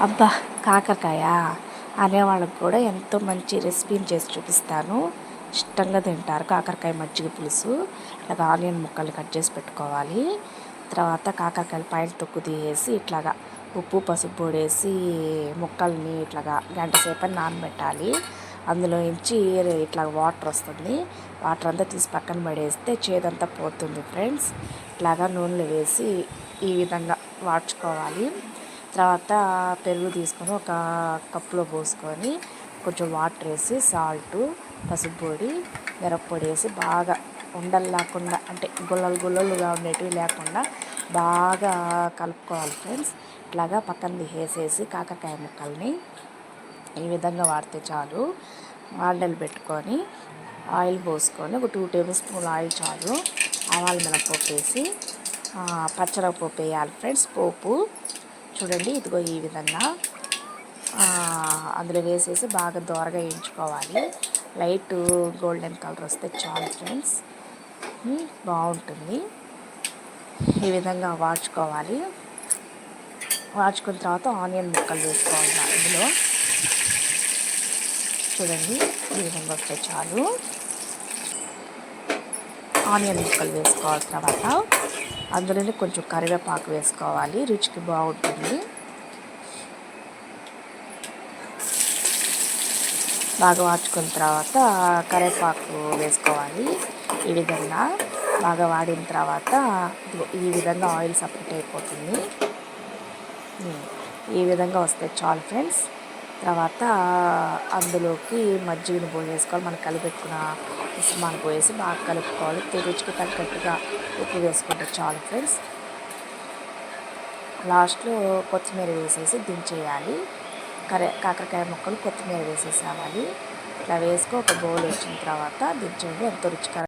అబ్బా, కాకరకాయ అనేవాళ్ళకి కూడా ఎంతో మంచి రెసిపీని చేసి చూపిస్తాను. ఇష్టంగా తింటారు కాకరకాయ మజ్జిగ పులుసు. ఇలాగ ఆనియన్ ముక్కలు కట్ చేసి పెట్టుకోవాలి. తర్వాత కాకరకాయలు పైన తొక్కు తీసేసి ఇట్లాగా ఉప్పు పసుపు పొడి వేసి ముక్కల్ని ఇట్లాగా గంట సేపు నానబెట్టాలి. అందులో నుంచి ఇట్లా వాటర్ వస్తుంది. వాటర్ అంతా తీసి పక్కన పడేస్తే చేదంతా పోతుంది ఫ్రెండ్స్. ఇట్లాగా నూనెలో వేసి ఈ విధంగా వాడ్చుకోవాలి. తర్వాత పెరుగు తీసుకొని ఒక కప్పులో పోసుకొని కొంచెం వాటర్ వేసి సాల్టు పసుపు పొడి మిరప్పొడి వేసి బాగా ఉండలు లేకుండా, అంటే గుల్లలు గుల్లలుగా ఉండేటివి లేకుండా బాగా కలుపుకోవాలి ఫ్రెండ్స్. ఇట్లాగా పక్కన తీసేసి కాకరకాయ ముక్కల్ని ఈ విధంగా వాడితే చాలు. ఆయిల్ పెట్టుకొని ఆయిల్ పోసుకొని ఒక 2 టేబుల్ స్పూన్ల ఆయిల్ చాలు. ఆవాల మినపప్పు వేసి పచ్చనపప్పు వేయాలి ఫ్రెండ్స్. పోపు చూడండి, ఇదిగో ఈ విధంగా అందులో వేసేసి బాగా దోరగా వేయించుకోవాలి. లైట్ గోల్డెన్ కలర్ వస్తే చాలు ఫ్రెండ్స్, బాగుంటుంది. ఈ విధంగా వాడ్చుకోవాలి. వాడ్చుకున్న తర్వాత ఆనియన్ ముక్కలు వేసుకోవాలి ఇందులో. చూడండి, ఈ విధంగా వస్తే చాలు. ఆనియన్ ముక్కలు వేసుకోవాలి. తర్వాత అందులోనే కొంచెం కరివేపాకు వేసుకోవాలి, రుచికి బాగుంటుంది. బాగా వాడ్చుకున్న తర్వాత కరివేపాకు వేసుకోవాలి. ఈ విధంగా బాగా వాడిన తర్వాత ఈ విధంగా ఆయిల్ సపరేట్ అయిపోతుంది. ఈ విధంగా వస్తే చాలు ఫ్రెండ్స్. తర్వాత అందులోకి మజ్జిగను పోసేసుకోవాలి. మనం కలిపెట్టుకున్న మిశ్రమాన్ని పోసి బాగా కలుపుకోవాలి. రుచికి తగ్గట్టుగా ఉప్పు వేసుకుంటే చాలు ఫ్రెండ్స్. లాస్ట్లో కొత్తిమీర వేసేసి దించేయాలి. కాకరకాయ ముక్కలు కొత్తిమీర వేసేసి రావాలి. ఇట్లా వేసుకో ఒక బౌల్ వచ్చిన తర్వాత దించేయండి. ఎంతో రుచికరంగా